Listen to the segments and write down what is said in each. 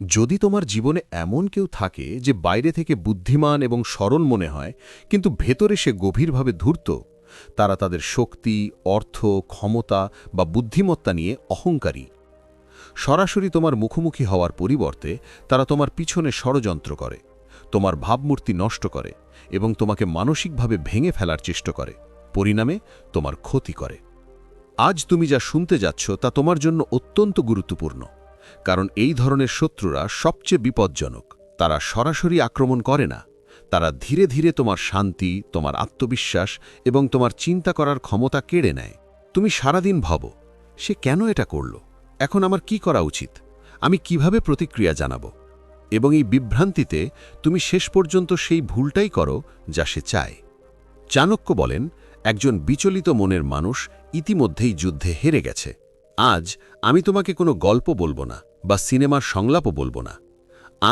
যদি তোমার জীবনে এমন কেউ থাকে যে বাইরে থেকে বুদ্ধিমান এবং সরল মনে হয় কিন্তু ভেতরে সে গভীরভাবে ধূর্ত, তারা তাদের শক্তি, অর্থ, ক্ষমতা বা বুদ্ধিমত্তা নিয়ে অহংকারী। সরাসরি তোমার মুখোমুখি হওয়ার পরিবর্তে তারা তোমার পিছনে ষড়যন্ত্র করে, তোমার ভাবমূর্তি নষ্ট করে এবং তোমাকে মানসিকভাবে ভেঙে ফেলার চেষ্টা করে, পরিণামে তোমার ক্ষতি করে। আজ তুমি যা শুনতে যাচ্ছ তা তোমার জন্য অত্যন্ত গুরুত্বপূর্ণ, কারণ এই ধরনের শত্রুরা সবচেয়ে বিপজ্জনক। তারা সরাসরি আক্রমণ করে না, তারা ধীরে ধীরে তোমার শান্তি, তোমার আত্মবিশ্বাস এবং তোমার চিন্তা করার ক্ষমতা কেড়ে নেয়। তুমি সারাদিন ভাবো, সে কেন এটা করল, এখন আমার কি করা উচিত, আমি কিভাবে প্রতিক্রিয়া জানাব, এবং এই বিভ্রান্তিতে তুমি শেষ পর্যন্ত সেই ভুলটাই করো যা সে চায়। চাণক্য বলেন, একজন বিচলিত মনের মানুষ ইতিমধ্যেই যুদ্ধে হেরে গেছে। আজ আমি তোমাকে কোনো গল্প বলবো না বা সিনেমার সংলাপও বলবো না।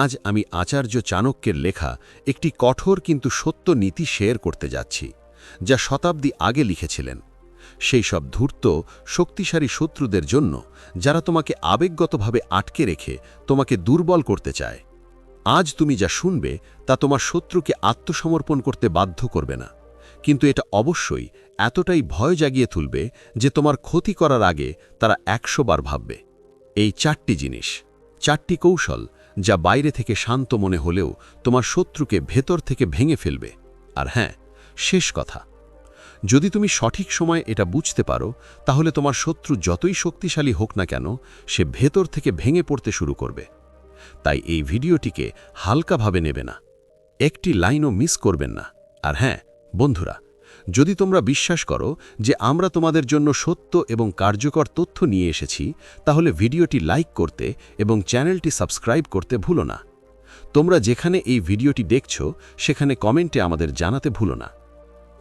আজ আমি আচার্য চাণক্যের লেখা একটি কঠোর কিন্তু সত্য নীতি শেয়ার করতে যাচ্ছি, যা শতাব্দী আগে লিখেছিলেন। সেই সব ধূর্ত, শক্তিশালী শত্রুদের জন্য যারা তোমাকে আবেগগতভাবে আটকে রেখে তোমাকে দুর্বল করতে চায়। আজ তুমি যা শুনবে তা তোমার শত্রুকে আত্মসমর্পণ করতে বাধ্য করবে না, কিন্তু এটা অবশ্যই এতটাই ভয় জাগিয়ে তুলবে যে তোমার ক্ষতি করার আগে তারা ১০০ বার ভাববে। এই ৪টি জিনিস, ৪টি কৌশল, যা বাইরে থেকে শান্ত মনে হলেও তোমার শত্রুকে ভেতর থেকে ভেঙে ফেলবে। আর হ্যাঁ, শেষ কথা, যদি তুমি সঠিক সময় এটা বুঝতে পারো, তাহলে তোমার শত্রু যতই শক্তিশালী হোক না কেন, সে ভেতর থেকে ভেঙে পড়তে শুরু করবে। তাই এই ভিডিওটিকে হালকাভাবে নেবে না, একটি লাইনও মিস করবেন না। আর হ্যাঁ বন্ধুরা, যদি তোমরা বিশ্বাস করো যে আমরা তোমাদের জন্য সত্য এবং কার্যকর তথ্য নিয়ে এসেছি, তাহলে ভিডিওটি লাইক করতে এবং চ্যানেলটি সাবস্ক্রাইব করতে ভুলো না। তোমরা যেখানে এই ভিডিওটি দেখছো সেখানে কমেন্টে আমাদের জানাতে ভুলো না।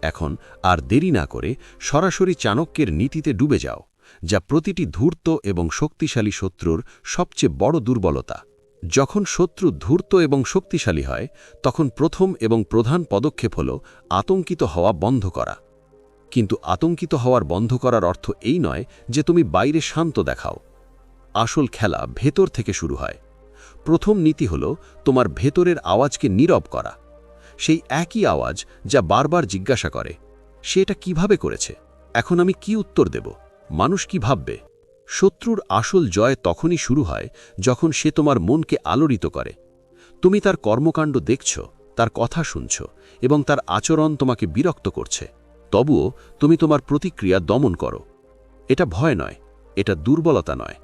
এখন আর দেরি না করে সরাসরি চাণক্যের নীতিতে ডুবে যাও, যা প্রতিটি ধূর্ত এবং শক্তিশালী শত্রুর সবচেয়ে বড় দুর্বলতা। যখন শত্রু ধূর্ত এবং শক্তিশালী হয়, তখন প্রথম এবং প্রধান পদক্ষেপ হল আতঙ্কিত হওয়া বন্ধ করা। কিন্তু আতঙ্কিত হওয়ার বন্ধ করার অর্থ এই নয় যে তুমি বাইরে শান্ত দেখাও। আসল খেলা ভেতর থেকে শুরু হয়। প্রথম নীতি হল তোমার ভেতরের আওয়াজকে নীরব করা। সেই একই আওয়াজ যা বারবার জিজ্ঞাসা করে, সে এটা কিভাবে করেছে, এখন আমি কি উত্তর দেব, মানুষ কি ভাববে। শত্রুর আসল জয় তখনই শুরু হয় যখন সে তোমার মনকে আলোড়িত করে। তুমি তার কর্মকাণ্ড দেখছ, তার কথা শুনছ এবং তার আচরণ তোমাকে বিরক্ত করছে, তবুও তুমি তোমার প্রতিক্রিয়া দমন করো। এটা ভয় নয়, এটা দুর্বলতা নয়,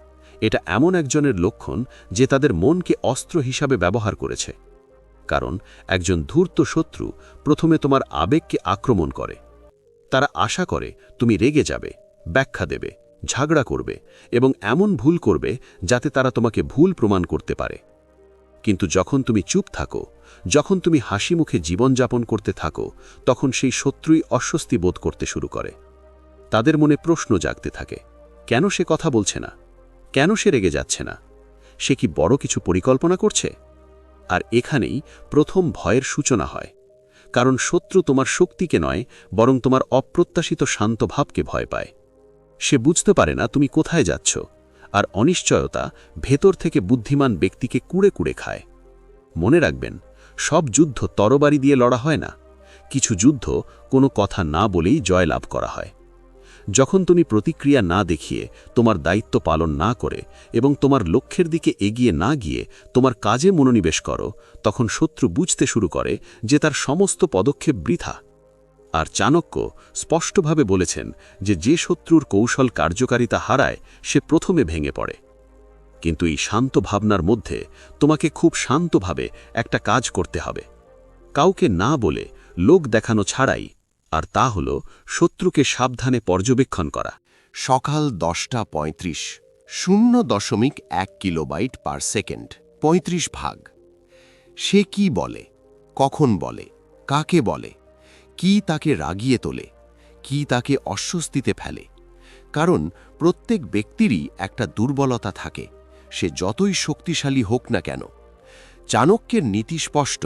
এটা এমন একজনের লক্ষণ যে তাদের মনকে অস্ত্র হিসাবে ব্যবহার করেছে। কারণ একজন ধূর্ত শত্রু প্রথমে তোমার আবেগকে আক্রমণ করে। তারা আশা করে তুমি রেগে যাবে, ব্যাখ্যা দেবে, ঝগড়া করবে এবং এমন ভুল করবে যাতে তারা তোমাকে ভুল প্রমাণ করতে পারে। কিন্তু যখন তুমি চুপ থাকো, যখন তুমি হাসি মুখে জীবনযাপন করতে থাকো, তখন সেই শত্রুই অস্বস্তি বোধ করতে শুরু করে। তাদের মনে প্রশ্ন জাগতে থাকে, কেন সে কথা বলছে না, কেন সে রেগে যাচ্ছে না, সে কি বড় কিছু পরিকল্পনা করছে? আর এখানেই প্রথম ভয়ের সূচনা হয়, কারণ শত্রু তোমার শক্তিকে নয়, বরং তোমার অপ্রত্যাশিত শান্ত ভাবকে ভয় পায়। সে বুঝতে পারে না তুমি কোথায় যাচ্ছ, আর অনিশ্চয়তা ভেতর থেকে বুদ্ধিমান ব্যক্তিকে কুড়ে কুড়ে খায়। মনে রাখবেন, সব যুদ্ধ তরবারি দিয়ে লড়া হয় না, কিছু যুদ্ধ কোনো কথা না বলেই জয়লাভ করা হয়। যখন তুমি প্রতিক্রিয়া না দেখিয়ে, তোমার দায়িত্ব পালন না করে এবং তোমার লক্ষ্যের দিকে এগিয়ে না গিয়ে তোমার কাজে মনোনিবেশ করো, তখন শত্রু বুঝতে শুরু করে যে তার সমস্ত পদক্ষেপ বৃথা। আর চাণক্য স্পষ্টভাবে বলেছেন যে শত্রুর কৌশল কার্যকারিতা হারায় সে প্রথমে ভেঙে পড়ে। কিন্তু এই শান্ত ভাবনার মধ্যে তোমাকে খুব শান্তভাবে একটা কাজ করতে হবে, কাউকে না বলে, লোক দেখানো ছাড়াই, আর তা হল শত্রুকে সাবধানে পর্যবেক্ষণ করা। সকাল 10:35, 0.1 কিলোবাইট পার সেকেন্ড, 35 ভাগ। সে কি বলে, কখন বলে, কাকে বলে, কি তাকে রাগিয়ে তোলে, কি তাকে অস্বস্তিতে ফেলে। কারণ প্রত্যেক ব্যক্তিরই একটা দুর্বলতা থাকে, সে যতই শক্তিশালী হোক না কেন। চাণক্যের নীতি স্পষ্ট,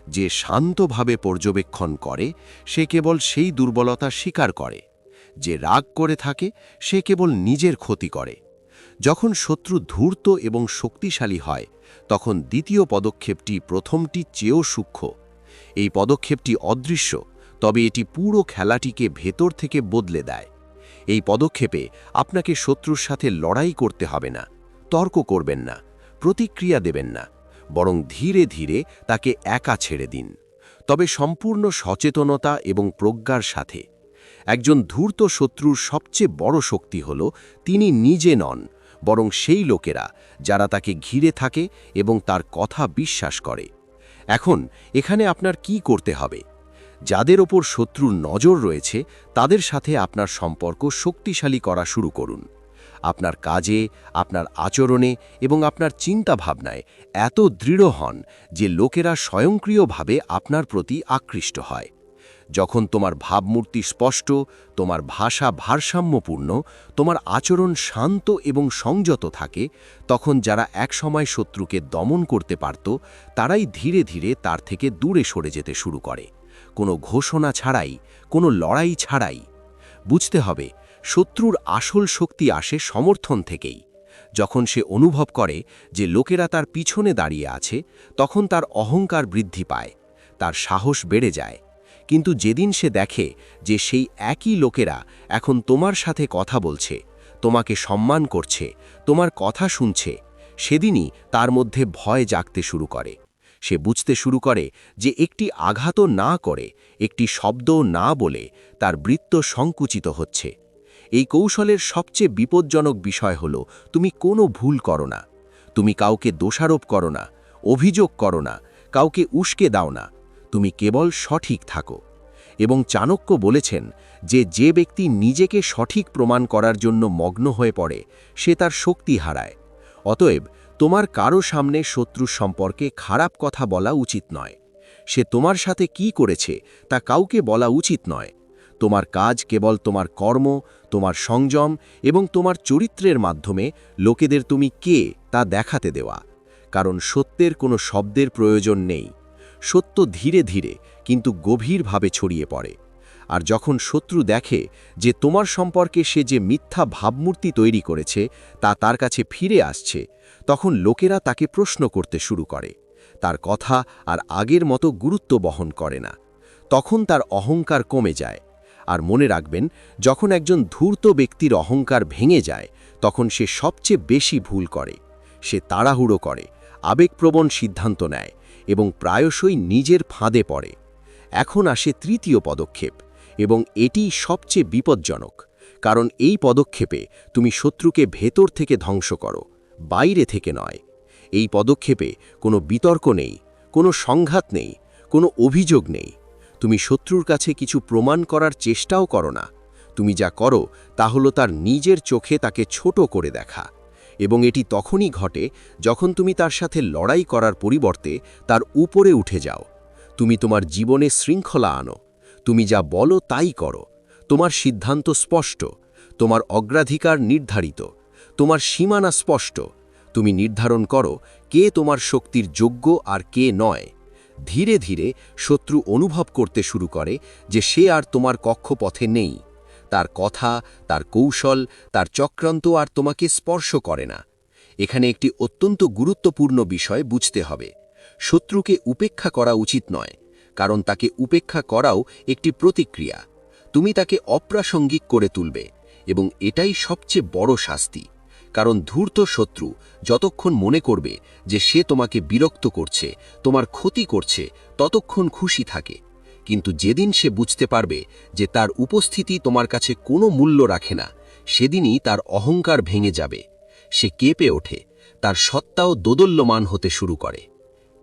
যে শান্তভাবে পর্যবেক্ষণ করে সে কেবল সেই দুর্বলতা স্বীকার করে, যে রাগ করে থাকে সে কেবল নিজের ক্ষতি করে। যখন শত্রু ধূর্ত এবং শক্তিশালী হয়, তখন দ্বিতীয় পদক্ষেপটি প্রথমটির চেয়েও সূক্ষ্ম। এই পদক্ষেপটি অদৃশ্য, তবে এটি পুরো খেলাটিকে ভেতর থেকে বদলে দেয়। এই পদক্ষেপে আপনাকে শত্রুর সাথে লড়াই করতে হবে না, তর্ক করবেন না, প্রতিক্রিয়া দেবেন না, বরং ধীরে ধীরে তাকে একা ছেড়ে দিন, তবে সম্পূর্ণ সচেতনতা এবং প্রজ্ঞার সাথে। একজন ধূর্ত শত্রুর সবচেয়ে বড় শক্তি হল তিনি নিজে নন, বরং সেই লোকেরা যারা তাকে ঘিরে থাকে এবং তার কথা বিশ্বাস করে। এখন এখানে আপনার কি করতে হবে? যাদের ওপর শত্রুর নজর রয়েছে তাদের সাথে আপনার সম্পর্ক শক্তিশালী করা শুরু করুন। আপনার কাজে, আপনার আচরণে এবং আপনার চিন্তাভাবনায় এত দৃঢ় হন যে লোকেরা স্বয়ংক্রিয়ভাবে আপনার প্রতি আকৃষ্ট হয়। যখন তোমার ভাবমূর্তি স্পষ্ট, তোমার ভাষা ভারসাম্যপূর্ণ, তোমার আচরণ শান্ত এবং সংযত থাকে, তখন যারা একসময় শত্রুকে দমন করতে পারত তারাই ধীরে ধীরে তার থেকে দূরে সরে যেতে শুরু করে, কোনো ঘোষণা ছাড়াই, কোনো লড়াই ছাড়াই। বুঝতে হবে, শত্রুর আসল শক্তি আসে সমর্থন থেকেই। যখন সে অনুভব করে যে লোকেরা তার পিছনে দাঁড়িয়ে আছে, তখন তার অহংকার বৃদ্ধি পায়, তার সাহস বেড়ে যায়। কিন্তু যেদিন সে দেখে যে সেই একই লোকেরা এখন তোমার সাথে কথা বলছে, তোমাকে সম্মান করছে, তোমার কথা শুনছে, সেদিনই তার মধ্যে ভয় জাগতে শুরু করে। সে বুঝতে শুরু করে যে একটি আঘাতও না করে, একটি শব্দও না বলে তার বৃত্ত সংকুচিত হচ্ছে। এই কৌশলের সবচেয়ে বিপজ্জনক বিষয় হল তুমি কোনো ভুল করো না, তুমি কাউকে দোষারোপ করো না, অভিযোগ করো না, কাউকে উস্কে দাও না, তুমি কেবল সঠিক থাকো। এবং চাণক্য বলেছেন যে ব্যক্তি নিজেকে সঠিক প্রমাণ করার জন্য মগ্ন হয়ে পড়ে সে তার শক্তি হারায়। অতএব তোমার কারো সামনে শত্রু সম্পর্কে খারাপ কথা বলা উচিত নয়। সে তোমার সাথে কি করেছে তা কাউকে বলা উচিত নয়। তোমার কাজ কেবল তোমার কর্ম, তোমার সংযম এবং তোমার চরিত্রের মাধ্যমে লোকেদের তুমি কে তা দেখাতে দেওয়া। কারণ সত্যের কোনো শব্দের প্রয়োজন নেই। সত্য ধীরে ধীরে কিন্তু গভীরভাবে ছড়িয়ে পড়ে। আর যখন শত্রু দেখে যে তোমার সম্পর্কে সে যে মিথ্যা ভাবমূর্তি তৈরি করেছে তা তার কাছে ফিরে আসছে, তখন লোকেরা তাকে প্রশ্ন করতে শুরু করে। তার কথা আর আগের মতো গুরুত্ব বহন করে না। তখন তার অহংকার কমে যায়। আর মনে রাখবেন, যখন একজন ধূর্ত ব্যক্তির অহংকার ভেঙে যায় তখন সে সবচেয়ে বেশি ভুল করে। সে তাড়াহুড়ো করে, আবেগপ্রবণ সিদ্ধান্ত নেয় এবং প্রায়শই নিজের ফাঁদে পড়ে। এখন আসে তৃতীয় পদক্ষেপ, এবং এটি সবচেয়ে বিপজ্জনক। কারণ এই পদক্ষেপে তুমি শত্রুকে ভেতর থেকে ধ্বংস করো, বাইরে থেকে নয়। এই পদক্ষেপে কোনো বিতর্ক নেই, কোনো সংঘাত নেই, কোনো অভিযোগ নেই। তুমি শত্রুর কাছে কিছু প্রমাণ করার চেষ্টাও করো না। তুমি যা করো তা হলো তার নিজের চোখে তাকে ছোট করে দেখা। এবং এটি তখনই ঘটে যখন তুমি তার সাথে লড়াই করার পরিবর্তে তার উপরে উঠে যাও। তুমি তোমার জীবনে শৃঙ্খলা আনো। তুমি যা বলো তাই করো। তোমার সিদ্ধান্ত স্পষ্ট, তোমার অগ্রাধিকার নির্ধারিত, তোমার সীমানা স্পষ্ট। তুমি নির্ধারণ করো কে তোমার শক্তির যোগ্য আর কে নয়। ধীরে ধীরে শত্রু অনুভব করতে শুরু করে যে সে আর তোমার কক্ষপথে নেই। তার কথা, তার কৌশল, তার চক্রান্ত আর তোমাকে স্পর্শ করে না। এখানে একটি অত্যন্ত গুরুত্বপূর্ণ বিষয় বুঝতে হবে। শত্রুকে উপেক্ষা করা উচিত নয়, কারণ তাকে উপেক্ষা করাও একটি প্রতিক্রিয়া। তুমি তাকে অপ্রাসঙ্গিক করে তুলবে, এবং এটাই সবচেয়ে বড় শাস্তি। কারণ ধূর্ত শত্রু যতক্ষণ মনে করবে যে সে তোমাকে বিরক্ত করছে, তোমার ক্ষতি করছে, ততক্ষণ খুশি থাকে। কিন্তু যেদিন সে বুঝতে পারবে যে তার উপস্থিতি তোমার কাছে কোনো মূল্য রাখে না, সেদিনই তার অহংকার ভেঙে যাবে। সে কেঁপে ওঠে, তার সত্তাও দোদল্যমান হতে শুরু করে।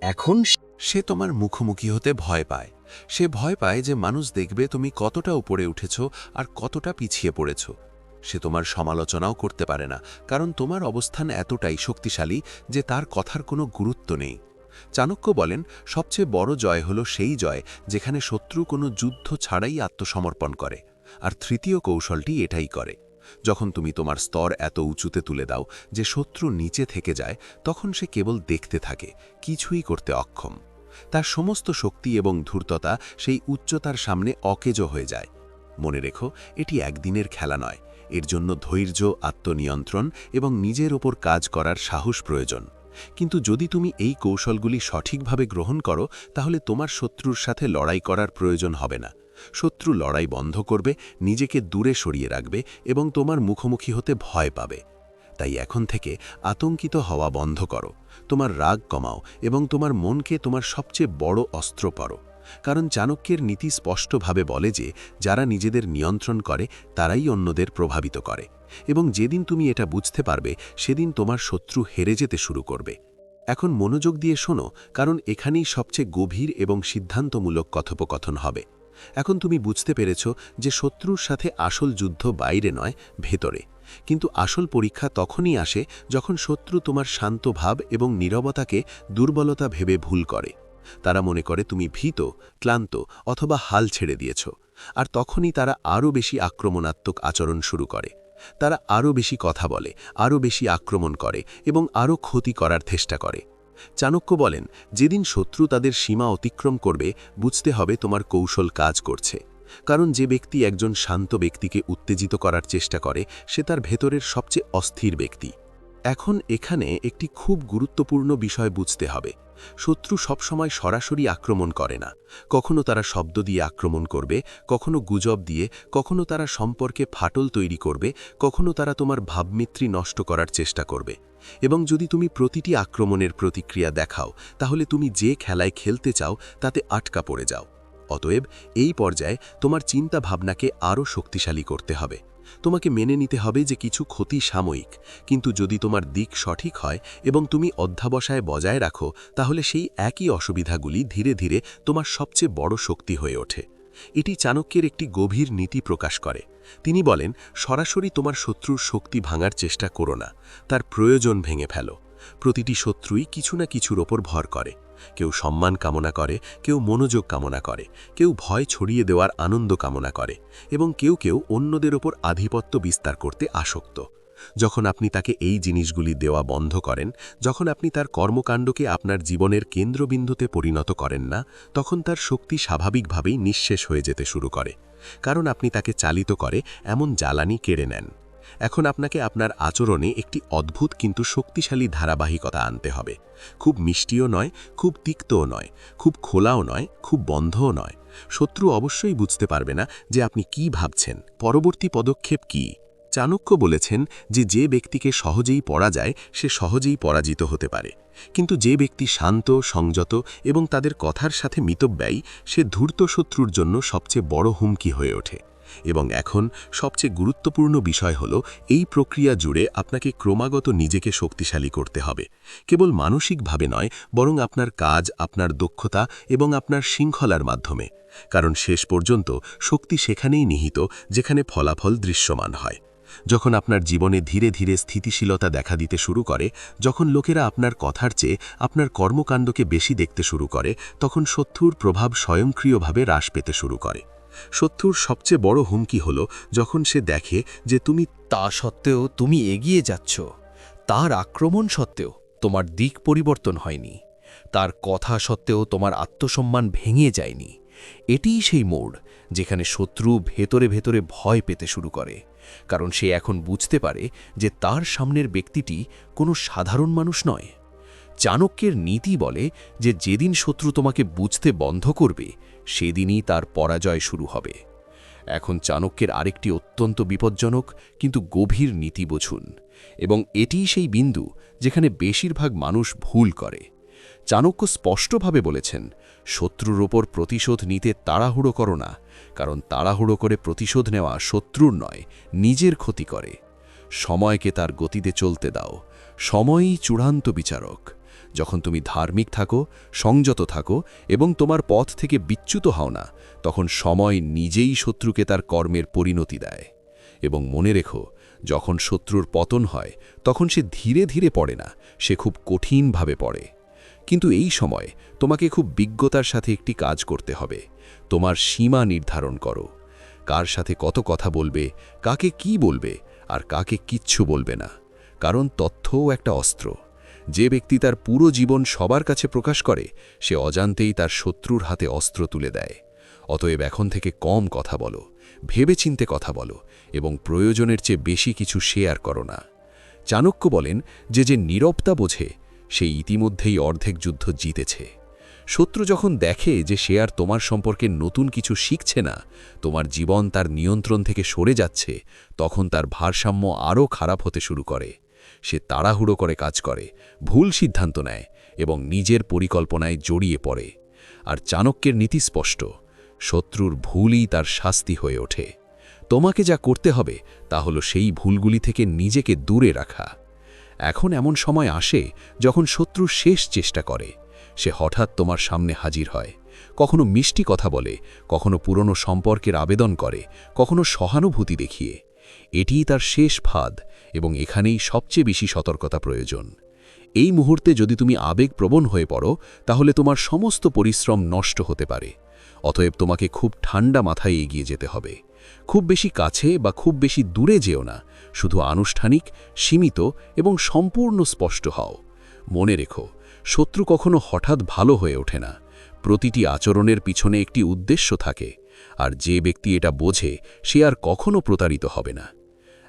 এখন সে তোমার মুখোমুখি হতে ভয় পায়। সে ভয় পায় যে মানুষ দেখবে তুমি কতটা উপরে উঠেছ আর কতটা পিছিয়ে পড়েছ। সে তোমার সমালোচনাও করতে পারে না, কারণ তোমার অবস্থান এতটাই শক্তিশালী যে তার কথার কোনো গুরুত্ব নেই। চাণক্য বলেন, সবচেয়ে বড় জয় হল সেই জয় যেখানে শত্রু কোনো যুদ্ধ ছাড়াই আত্মসমর্পণ করে। আর তৃতীয় কৌশলটি এটাই করে। যখন তুমি তোমার স্তর এত উঁচুতে তুলে দাও যে শত্রু নিচে থেকে যায়, তখন সে কেবল দেখতে থাকে, কিছুই করতে অক্ষম। তার সমস্ত শক্তি এবং ধূর্ততা সেই উচ্চতার সামনে অকেজো হয়ে যায়। মনে রেখো, এটি একদিনের খেলা নয়। এর জন্য ধৈর্য, আত্মনিয়ন্ত্রণ এবং নিজের ওপর কাজ করার সাহস প্রয়োজন। কিন্তু যদি তুমি এই কৌশলগুলি সঠিকভাবে গ্রহণ করো তাহলে তোমার শত্রুর সাথে লড়াই করার প্রয়োজন হবে না। শত্রু লড়াই বন্ধ করবে, নিজেকে দূরে সরিয়ে রাখবে এবং তোমার মুখোমুখি হতে ভয় পাবে। তাই এখন থেকে আতঙ্কিত হওয়া বন্ধ করো, তোমার রাগ কমাও এবং তোমার মনকে তোমার সবচেয়ে বড় অস্ত্র করো। কারণ চাণক্যের নীতি স্পষ্টভাবে বলে যে যারা নিজেদের নিয়ন্ত্রণ করে তারাই অন্যদের প্রভাবিত করে, এবং যেদিন তুমি এটা বুঝতে পারবে সেদিন তোমার শত্রু হেরে যেতে শুরু করবে। এখন মনোযোগ দিয়ে শোনো, কারণ এখানেই সবচেয়ে গভীর এবং সিদ্ধান্তমূলক কথোপকথন হবে। এখন তুমি বুঝতে পেরেছ যে শত্রুর সাথে আসল যুদ্ধ বাইরে নয়, ভেতরে। কিন্তু আসল পরীক্ষা তখনই আসে যখন শত্রু তোমার শান্ত ভাব এবং নীরবতাকে দুর্বলতা ভেবে ভুল করে। তারা মনে করে তুমি ভীত, ক্লান্ত অথবা হাল ছেড়ে দিয়েছ, আর তখনই তারা আরও বেশি আক্রমণাত্মক আচরণ শুরু করে। তারা আরও বেশি কথা বলে, আরও বেশি আক্রমণ করে এবং আরও ক্ষতি করার চেষ্টা করে। চাণক্য বলেন, যেদিন শত্রু তাদের সীমা অতিক্রম করবে বুঝতে হবে তোমার কৌশল কাজ করছে। কারণ যে ব্যক্তি একজন শান্ত ব্যক্তিকে উত্তেজিত করার চেষ্টা করে সে তার ভেতরের সবচেয়ে অস্থির ব্যক্তি। এখন এখানে একটি খুব গুরুত্বপূর্ণ বিষয় বুঝতে হবে। শত্রু সবসময় সরাসরি আক্রমণ করে না। কখনো তারা শব্দ দিয়ে আক্রমণ করবে, কখনো গুজব দিয়ে, কখনো তারা সম্পর্কে ফাটল তৈরি করবে, কখনো তারা তোমার ভাবমিত্রি নষ্ট করার চেষ্টা করবে। এবং যদি তুমি প্রতিটি আক্রমণের প্রতিক্রিয়া দেখাও তাহলে তুমি যে খেলায় খেলতে চাও তাতে আটকা পড়ে যাও। অতএব এই পর্যায়ে তোমার চিন্তা ভাবনাকে আরও শক্তিশালী করতে হবে। তোমাকে মেনে নিতে হবে যে কিছু ক্ষতি সাময়িক, কিন্তু যদি তোমার দিক সঠিক হয় এবং তুমি অধ্যাবসায় বজায় রাখো তাহলে সেই একই অসুবিধাগুলি ধীরে ধীরে তোমার সবচেয়ে বড় শক্তি হয়ে ওঠে। এটি চাণক্যের একটি গভীর নীতি প্রকাশ করে। তিনি বলেন, সরাসরি তোমার শত্রুর শক্তি ভাঙার চেষ্টা করো না, তার প্রয়োজন ভেঙে ফেলো। প্রতিটি শত্রুই কিছু না কিছুর ওপর ভর করে। কেউ সম্মান কামনা করে, কেউ মনোযোগ কামনা করে, কেউ ভয় ছড়িয়ে দেওয়ার আনন্দ কামনা করে, এবং কেউ কেউ অন্যদের ওপর আধিপত্য বিস্তার করতে আসক্ত। যখন আপনি তাকে এই জিনিসগুলি দেওয়া বন্ধ করেন, যখন আপনি তার কর্মকাণ্ডকে আপনার জীবনের কেন্দ্রবিন্দুতে পরিণত করেন না, তখন তার শক্তি স্বাভাবিকভাবেই নিঃশেষ হয়ে যেতে শুরু করে। কারণ আপনি তাকে চালিত করে এমন জ্বালানি কেড়ে নেন। এখন আপনাকে আপনার আচরণে একটি অদ্ভুত কিন্তু শক্তিশালী ধারাবাহিকতা আনতে হবে। খুব মিষ্টিও নয়, খুব তিক্তও নয়, খুব খোলাও নয়, খুব বন্ধও নয়। শত্রু অবশ্যই বুঝতে পারবে না যে আপনি কি ভাবছেন, পরবর্তী পদক্ষেপ কি। চাণক্য বলেছেন যে যে ব্যক্তিকে সহজেই পড়া যায় সে সহজেই পরাজিত হতে পারে, কিন্তু যে ব্যক্তি শান্ত, সংযত এবং তাদের কথার সাথে মিতব্যয়ী সে ধূর্ত শত্রুর জন্য সবচেয়ে বড় হুমকি হয়ে ওঠে। এবং এখন সবচেয়ে গুরুত্বপূর্ণ বিষয় হল, এই প্রক্রিয়া জুড়ে আপনাকে ক্রমাগত নিজেকে শক্তিশালী করতে হবে। কেবল মানসিকভাবে নয়, বরং আপনার কাজ, আপনার দক্ষতা এবং আপনার শৃঙ্খলার মাধ্যমে। কারণ শেষ পর্যন্ত শক্তি সেখানেই নিহিত যেখানে ফলাফল দৃশ্যমান হয়। যখন আপনার জীবনে ধীরে ধীরে স্থিতিশীলতা দেখা দিতে শুরু করে, যখন লোকেরা আপনার কথার চেয়ে আপনার কর্মকাণ্ডকে বেশি দেখতে শুরু করে, তখন শত্রুর প্রভাব স্বয়ংক্রিয়ভাবে হ্রাস পেতে শুরু করে। শত্রুর সবচেয়ে বড় হুমকি হল যখন সে দেখে যে তুমি তা সত্ত্বেও তুমি এগিয়ে যাচ্ছ, তার আক্রমণ সত্ত্বেও তোমার দিক পরিবর্তন হয়নি, তার কথা সত্ত্বেও তোমার আত্মসম্মান ভেঙে যায়নি। এটিই সেই মোড় যেখানে শত্রু ভেতরে ভেতরে ভয় পেতে শুরু করে, কারণ সে এখন বুঝতে পারে যে তার সামনের ব্যক্তিটি কোনো সাধারণ মানুষ নয়। চাণক্যের নীতি বলে যে যেদিন শত্রু তোমাকে বুঝতে বন্ধ করবে সেদিনই তার পরাজয় শুরু হবে। এখন চাণক্যের আরেকটি অত্যন্ত বিপজ্জনক কিন্তু গভীর নীতি বুঝুন, এবং এটিই সেই বিন্দু যেখানে বেশিরভাগ মানুষ ভুল করে। চাণক্য স্পষ্টভাবে বলেছেন, শত্রুর ওপর প্রতিশোধ নিতে তাড়াহুড়ো করো না, কারণ তাড়াহুড়ো করে প্রতিশোধ নেওয়া শত্রুর নয়, নিজের ক্ষতি করে। সময়কে তার গতিতে চলতে দাও, সময়ই চূড়ান্ত বিচারক। যখন তুমি ধার্মিক থাকো, সংযত থাকো এবং তোমার পথ থেকে বিচ্যুত হও না, তখন সময় নিজেই শত্রুকে তার কর্মের পরিণতি দেয়। এবং মনে রেখো, যখন শত্রুর পতন হয় তখন সে ধীরে ধীরে পড়ে না, সে খুব কঠিনভাবে পড়ে। কিন্তু এই সময় তোমাকে খুব বিজ্ঞতার সাথে একটি কাজ করতে হবে। তোমার সীমা নির্ধারণ করো। কার সাথে কত কথা বলবে, কাকে কি বলবে আর কাকে কিচ্ছু বলবে না, কারণ তথ্যও একটা অস্ত্র। যে ব্যক্তি তার পুরো জীবন সবার কাছে প্রকাশ করে সে অজান্তেই তার শত্রুর হাতে অস্ত্র তুলে দেয়। অতএব এখন থেকে কম কথা বলো, ভেবেচিন্তে কথা বলো এবং প্রয়োজনের চেয়ে বেশি কিছু শেয়ার করো না। চাণক্য বলেন যে যে নীরবতা বোঝে সে ইতিমধ্যেই অর্ধেক যুদ্ধ জিতেছে। শত্রু যখন দেখে যে সে আর তোমার সম্পর্কে নতুন কিছু শিখছে না, তোমার জীবন তার নিয়ন্ত্রণ থেকে সরে যাচ্ছে, তখন তার ভারসাম্য আরও খারাপ হতে শুরু করে। সে তাড়াহুড়ো করে কাজ করে, ভুল সিদ্ধান্ত নেয় এবং নিজের পরিকল্পনায় জড়িয়ে পড়ে। আর চাণক্যের নীতি স্পষ্ট, শত্রুর ভুলই তার শাস্তি হয়ে ওঠে। তোমাকে যা করতে হবে তা হলো সেই ভুলগুলি থেকে নিজেকে দূরে রাখা। এখন এমন সময় আসে যখন শত্রু শেষ চেষ্টা করে। সে হঠাৎ তোমার সামনে হাজির হয়, কখনো মিষ্টি কথা বলে, কখনো পুরনো সম্পর্কের আবেদন করে, কখনো সহানুভূতি দেখিয়ে। এটিই তার শেষ ফাঁদ এবং এখানেই সবচেয়ে বেশি সতর্কতা প্রয়োজন। এই মুহূর্তে যদি তুমি আবেগপ্রবণ হয়ে পড়ো, তাহলে তোমার সমস্ত পরিশ্রম নষ্ট হতে পারে। অতএব তোমাকে খুব ঠান্ডা মাথায় এগিয়ে যেতে হবে। খুব বেশি কাছে বা খুব বেশি দূরে যেও না, শুধু আনুষ্ঠানিক, সীমিত এবং সম্পূর্ণ স্পষ্ট হও। মনে রেখো, শত্রু কখনো হঠাৎ ভালো হয়ে ওঠে না। প্রতিটি আচরণের পিছনে একটি উদ্দেশ্য থাকে, আর যে ব্যক্তি এটা বোঝে সে আর কখনো প্রতারিত হবে না।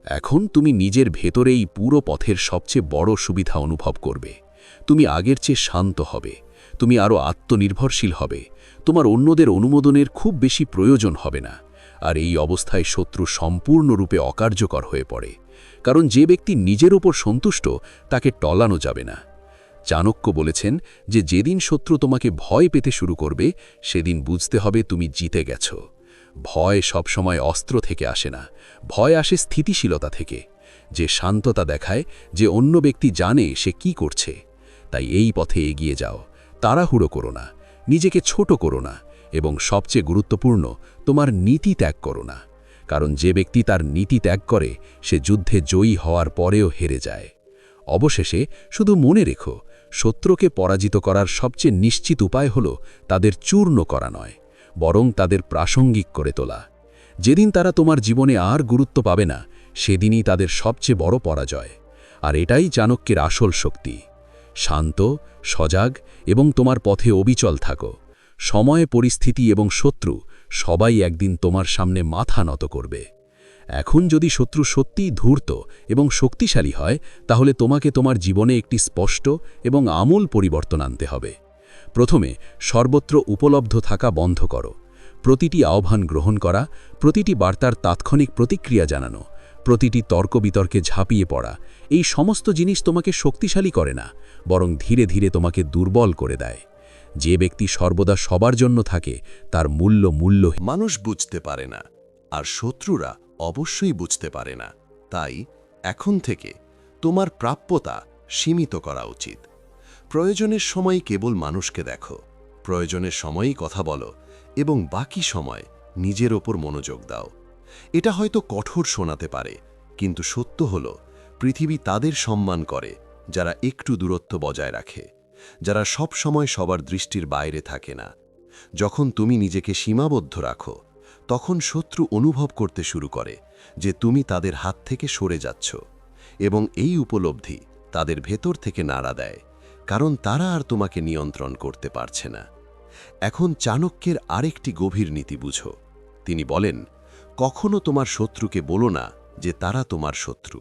এখন তুমি নিজের ভেতরেই পুরো পথের সবচেয়ে বড় সুবিধা অনুভব করবে। তুমি আগের চেয়ে শান্ত হবে, তুমি আরও আত্মনির্ভরশীল হবে, তোমার অন্যদের অনুমোদনের খুব বেশি প্রয়োজন হবে না। আর এই অবস্থায় শত্রু সম্পূর্ণরূপে অকার্যকর হয়ে পড়ে, কারণ যে ব্যক্তি নিজের ওপর সন্তুষ্ট তাকে টলানো যাবে না। চাণক্য বলেছেন যে যেদিন শত্রু তোমাকে ভয় পেতে শুরু করবে, সেদিন বুঝতে হবে তুমি জিতে গেছ। ভয় সবসময় অস্ত্র থেকে আসে না, ভয় আসে স্থিতিশীলতা থেকে। যে শান্ততা দেখায় যে অন্য ব্যক্তি জানে সে কি করছে। তাই এই পথে এগিয়ে যাও, তাড়াহুড়ো করো না, নিজেকে ছোট করো না, এবং সবচেয়ে গুরুত্বপূর্ণ, তোমার নীতি ত্যাগ করো না। কারণ যে ব্যক্তি তার নীতি ত্যাগ করে সে যুদ্ধে জয়ী হওয়ার পরেও হেরে যায়। অবশেষে শুধু মনে রেখো, শত্রুকে পরাজিত করার সবচেয়ে নিশ্চিত উপায় হল তাদের চূর্ণ করা নয়, বরং তাদের প্রাসঙ্গিক করে তোলা। যেদিন তারা তোমার জীবনে আর গুরুত্ব পাবে না, সেদিনই তাদের সবচেয়ে বড় পরাজয়। আর এটাই চাণক্যের আসল শক্তি। শান্ত, সজাগ এবং তোমার পথে অবিচল থাকো। সময়, পরিস্থিতি এবং শত্রু সবাই একদিন তোমার সামনে মাথা নত করবে। এখন যদি শত্রু সত্যিই ধূর্ত এবং শক্তিশালী হয়, তাহলে তোমাকে তোমার জীবনে একটি স্পষ্ট এবং আমূল পরিবর্তন আনতে হবে। প্রথমে সর্বত্র উপলব্ধ থাকা বন্ধ করো। প্রতিটি আহ্বান গ্রহণ করা, প্রতিটি বার্তার তাৎক্ষণিক প্রতিক্রিয়া জানানো, প্রতিটি তর্ক বিতর্কে ঝাঁপিয়ে পড়া, এই সমস্ত জিনিস তোমাকে শক্তিশালী করে না, বরং ধীরে ধীরে তোমাকে দুর্বল করে দেয়। যে ব্যক্তি সর্বদা সবার জন্য থাকে তার মূল্য মানুষ বুঝতে পারে না, আর শত্রুরা অবশ্যই বুঝতে পারে না। তাই এখন থেকে তোমার প্রাপ্যতা সীমিত করা উচিত। প্রয়োজনের সময় কেবল মানুষকে দেখো, প্রয়োজনের সময়ই কথা বলো এবং বাকি সময় নিজের ওপর মনোযোগ দাও। এটা হয়তো কঠোর শোনাতে পারে, কিন্তু সত্য হলো পৃথিবী তাদের সম্মান করে যারা একটু দূরত্ব বজায় রাখে, যারা সব সময় সবার দৃষ্টির বাইরে থাকে না। যখন তুমি নিজেকে সীমাবদ্ধ রাখো, তখন শত্রু অনুভব করতে শুরু করে যে তুমি তাদের হাত থেকে সরে যাচ্ছ, এবং এই উপলব্ধি তাদের ভেতর থেকে নাড়া দেয়, কারণ তারা আর তোমাকে নিয়ন্ত্রণ করতে পারছে না। এখন চাণক্যের আরেকটি গভীর নীতি বুঝো। তিনি বলেন, কখনো তোমার শত্রুকে বলো না যে তারা তোমার শত্রু,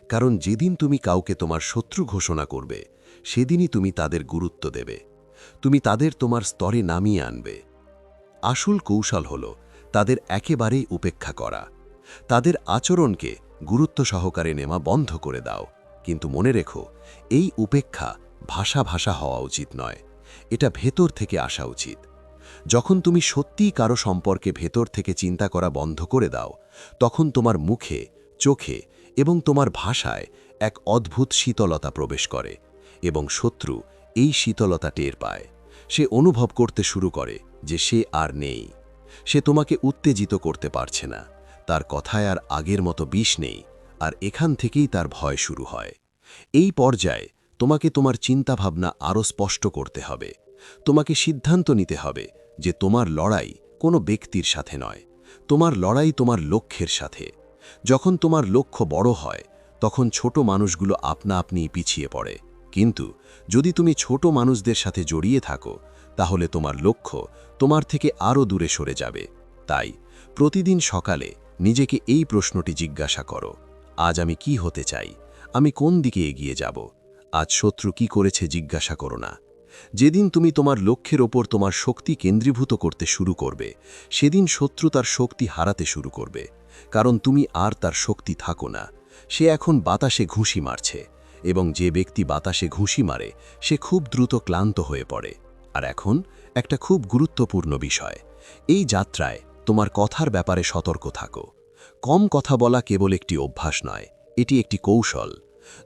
কারণ যেদিন তুমি কাউকে তোমার শত্রু ঘোষণা করবে, সেদিনই তুমি তাদের গুরুত্ব দেবে, তুমি তাদের তোমার স্তরে নামিয়ে আনবে। আসল কৌশল হল তাদের একেবারেই উপেক্ষা করা, তাদের আচরণকে গুরুত্ব সহকারে নেওয়া বন্ধ করে দাও। কিন্তু মনে রেখো, এই উপেক্ষা ভাষা হওয়া উচিত নয়, এটা ভেতর থেকে আসা উচিত। যখন তুমি সত্যিই কারো সম্পর্কে ভেতর থেকে চিন্তা করা বন্ধ করে দাও, তখন তোমার মুখে, চোখে এবং তোমার ভাষায় এক অদ্ভুত শীতলতা প্রবেশ করে, এবং শত্রু এই শীতলতা টের পায়। সে অনুভব করতে শুরু করে যে সে আর নেই, সে তোমাকে উত্তেজিত করতে পারছে না, তার কথায় আর আগের মতো বিষ নেই, আর এখান থেকেই তার ভয় শুরু হয়। এই পর্যায়ে তোমাকে তোমার চিন্তাভাবনা আরও স্পষ্ট করতে হবে। তোমাকে সিদ্ধান্ত নিতে হবে যে তোমার লড়াই কোনো ব্যক্তির সাথে নয়, তোমার লড়াই তোমার লক্ষ্যের সাথে। যখন তোমার লক্ষ্য বড় হয়, তখন ছোট মানুষগুলো আপনা আপনিই পিছিয়ে পড়ে, কিন্তু যদি তুমি ছোট মানুষদের সাথে জড়িয়ে থাকো, তাহলে তোমার লক্ষ্য তোমার থেকে আরও দূরে সরে যাবে। তাই প্রতিদিন সকালে নিজেকে এই প্রশ্নটি জিজ্ঞাসা করো, আজ আমি কি হতে চাই, আমি কোন দিকে এগিয়ে যাব, আজ শত্রু কি করেছে জিজ্ঞাসা করো না। যেদিন তুমি তোমার লক্ষ্যের ওপর তোমার শক্তি কেন্দ্রীভূত করতে শুরু করবে, সেদিন শত্রু তার শক্তি হারাতে শুরু করবে, কারণ তুমি আর তার শক্তি থাকো না। সে এখন বাতাসে ঘুষি মারছে, এবং যে ব্যক্তি বাতাসে ঘুষি মারে সে খুব দ্রুত ক্লান্ত হয়ে পড়ে। আর এখন একটা খুব গুরুত্বপূর্ণ বিষয়, এই যাত্রায় তোমার কথার ব্যাপারে সতর্ক থাকো। কম কথা বলা কেবল একটি অভ্যাস নয়, এটি একটি কৌশল।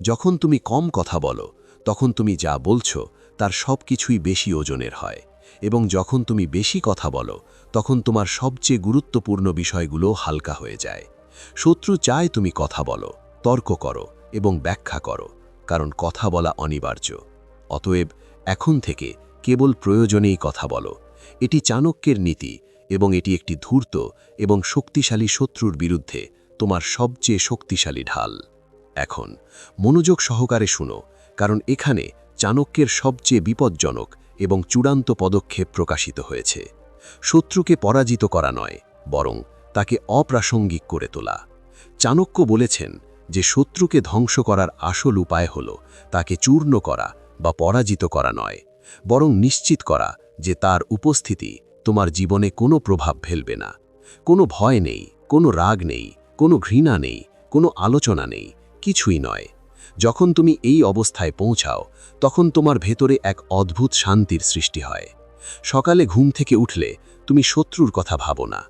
যখন তুমি কম কথা বলো, তখন তুমি যা বলছো তার সব কিছুই বেশি ওজনের হয়, এবং যখন তুমি বেশি কথা বলো, তখন তোমার সবচেয়ে গুরুত্বপূর্ণ বিষয়গুলো হালকা হয়ে যায়। শত্রু চায় তুমি কথা বলো, তর্ক করো এবং ব্যাখ্যা করো, কারণ কথা বলা অনিবার্য। অতএব এখন থেকে কেবল প্রয়োজনেই কথা বলো। এটি চাণক্যের নীতি, এবং এটি একটি ধূর্ত এবং শক্তিশালী শত্রুর বিরুদ্ধে তোমার সবচেয়ে শক্তিশালী ঢাল। এখন মনোযোগ সহকারে শুনো, কারণ এখানে চাণক্যের সবচেয়ে বিপজ্জনক এবং চূড়ান্ত পদক্ষেপ প্রকাশিত হয়েছে। শত্রুকে পরাজিত করা নয়, বরং তাকে অপ্রাসঙ্গিক করে তোলা। চাণক্য বলেছেন যে শত্রুকে ধ্বংস করার আসল উপায় হল তাকে চূর্ণ করা বা পরাজিত করা নয়, বরং নিশ্চিত করা যে তার উপস্থিতি তোমার জীবনে কোনো প্রভাব ফেলবে না। কোনো ভয় নেই, কোনো রাগ নেই, কোনো ঘৃণা নেই, কোনো আলোচনা নেই, কিছুই নয়। যখন তুমি এই অবস্থায় পৌঁছাও, তখন তোমার ভেতরে এক অদ্ভুত শান্তির সৃষ্টি হয়। সকালে ঘুম থেকে উঠলে তুমি শত্রুর কথা ভাবো না।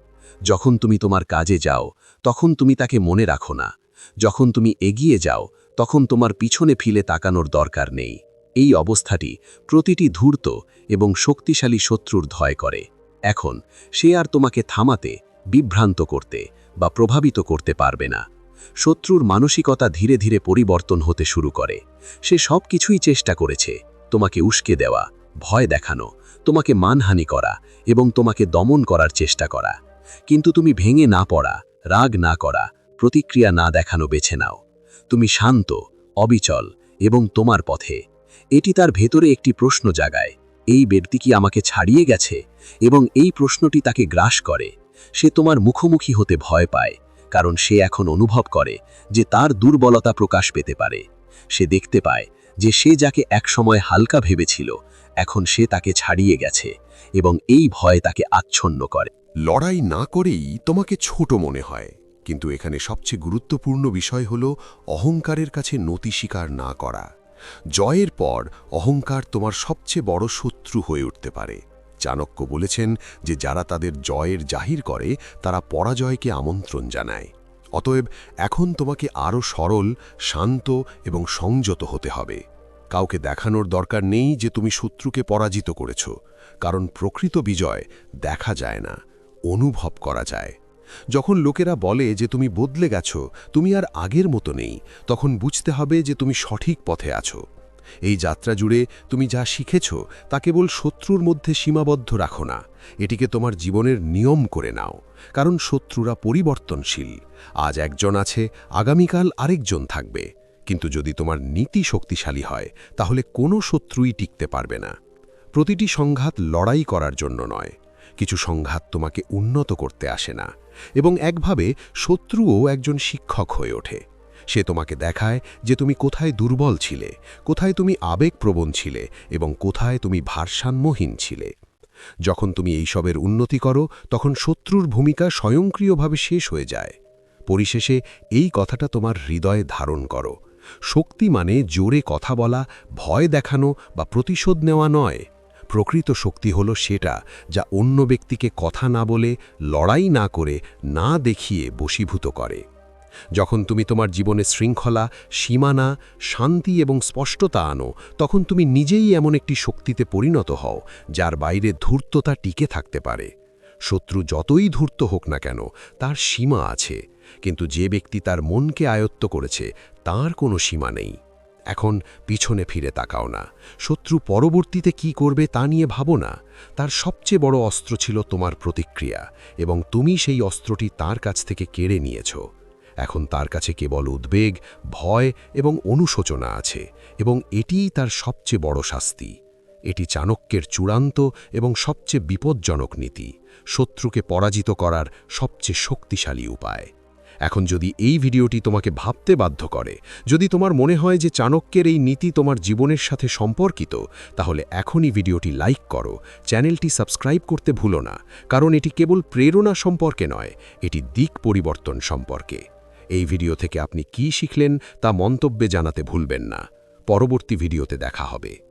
যখন তুমি তোমার কাজে যাও, তখন তুমি তাকে মনে রাখো না। যখন তুমি এগিয়ে যাও, তখন তোমার পিছনে ফিরে তাকানোর দরকার নেই। এই অবস্থাটি প্রতিটি ধূর্ত এবং শক্তিশালী শত্রুর ভয় করে। এখন সে আর তোমাকে থামাতে, বিভ্রান্ত করতে বা প্রভাবিত করতে পারবে না। শত্রুর মানসিকতা ধীরে ধীরে পরিবর্তন হতে শুরু করে। সে সব কিছুই চেষ্টা করেছে, তোমাকে উস্কে দেওয়া, ভয় দেখানো, তোমাকে মানহানি করা এবং তোমাকে দমন করার চেষ্টা করা। কিন্তু তুমি ভেঙে না পড়া, রাগ না করা, প্রতিক্রিয়া না দেখানো বেছে নাও। তুমি শান্ত, অবিচল এবং তোমার পথে। এটি তার ভেতরে একটি প্রশ্ন জাগায়, এই ব্যক্তি কি আমাকে ছাড়িয়ে গেছে? এবং এই প্রশ্নটি তাকে গ্রাস করে। সে তোমার মুখোমুখি হতে ভয় পায়, কারণ সে এখন অনুভব করে যে তার দুর্বলতা প্রকাশ পেতে পারে। সে দেখতে পায় যে সে যাকে একসময় হালকা ভেবেছিল, এখন সে তাকে ছাড়িয়ে গেছে, এবং এই ভয় তাকে আচ্ছন্ন করে। লড়াই না করেই তোমাকে ছোট মনে হয়, কিন্তু এখানে সবচেয়ে গুরুত্বপূর্ণ বিষয় হল অহংকারের কাছে নতি স্বীকার না করা। জয়ের পর অহংকার তোমার সবচেয়ে বড় শত্রু হয়ে উঠতে পারে। চাণক্য বলেছেন যে যারা তাদের জয়ের জাহির করে তারা পরাজয়কে আমন্ত্রণ জানায়। অতএব এখন তোমাকে আরও সরল, শান্ত এবং সংযত হতে হবে। কাউকে দেখানোর দরকার নেই যে তুমি শত্রুকে পরাজিত করেছ, কারণ প্রকৃত বিজয় দেখা যায় না, অনুভব করা যায়। যখন লোকেরা বলে যে তুমি বদলে গেছো, তুমি আর আগের মতো নেই, তখন বুঝতে হবে যে তুমি সঠিক পথে আছো। এই যাত্রা জুড়ে তুমি যা শিখেছ তা কেবল শত্রুর মধ্যে সীমাবদ্ধ রাখো না, এটিকে তোমার জীবনের নিয়ম করে নাও। কারণ শত্রুরা পরিবর্তনশীল। আজ একজন আছে, আগামীকাল আরেকজন থাকবে। কিন্তু যদি তোমার নীতি শক্তিশালী হয়, তাহলে কোনো শত্রুই টিকতে পারবে না। প্রতিটি সংঘাত লড়াই করার জন্য নয়, কিছু সংঘাত তোমাকে উন্নত করতে আসে না, এবং একভাবে শত্রুও একজন শিক্ষক হয়ে ওঠে। সে তোমাকে দেখায় যে তুমি কোথায় দুর্বল ছিলে, কোথায় তুমি আবেগপ্রবণ ছিলে এবং কোথায় তুমি ভারসাম্যহীন ছিলে। যখন তুমি এইসবের উন্নতি করো, তখন শত্রুর ভূমিকা স্বয়ংক্রিয়ভাবে শেষ হয়ে যায়। পরিশেষে এই কথাটা তোমার হৃদয়ে ধারণ করো, শক্তি মানে জোরে কথা বলা, ভয় দেখানো বা প্রতিশোধ নেওয়া নয়। প্রকৃত শক্তি হলো সেটা যা অন্য ব্যক্তিকে কথা না বলে, লড়াই না করে, না দেখিয়ে বশীভূত করে। যখন তুমি তোমার জীবনে শৃঙ্খলা, সীমানা, শান্তি এবং স্পষ্টতা আনো, তখন তুমি নিজেই এমন একটি শক্তিতে পরিণত হও যার বাইরে ধূর্ততা টিকে থাকতে পারে। শত্রু যতই ধূর্ত হোক না কেন, তার সীমা আছে, কিন্তু যে ব্যক্তি তার মনকে আয়ত্ত করেছে তার কোনো সীমা নেই। এখন পিছনে ফিরে তাকাও না, শত্রু পরবর্তীতে কি করবে তা নিয়ে ভাবো না। তার সবচেয়ে বড় অস্ত্র ছিল তোমার প্রতিক্রিয়া, এবং তুমি সেই অস্ত্রটি তার কাছ থেকে কেড়ে নিয়েছ। এখন তার কাছে কেবল উদ্বেগ, ভয় এবং অনুশোচনা আছে, এবং এটিই তার সবচেয়ে বড় শাস্তি। এটি চাণক্যের চূড়ান্ত এবং সবচেয়ে বিপজ্জনক নীতি, শত্রুকে পরাজিত করার সবচেয়ে শক্তিশালী উপায়। এখন যদি এই ভিডিওটি তোমাকে ভাবতে বাধ্য করে, যদি তোমার মনে হয় যে চাণক্যের এই নীতি তোমার জীবনের সাথে সম্পর্কিত, তাহলে এখনই ভিডিওটি লাইক করো, চ্যানেলটি সাবস্ক্রাইব করতে ভুলো না, কারণ এটি কেবল প্রেরণা সম্পর্কে নয়, এটি দিক পরিবর্তন সম্পর্কে। এই ভিডিও থেকে আপনি কি শিখলেন তা মন্তব্যে জানাতে ভুলবেন না। পরবর্তী ভিডিওতে দেখা হবে।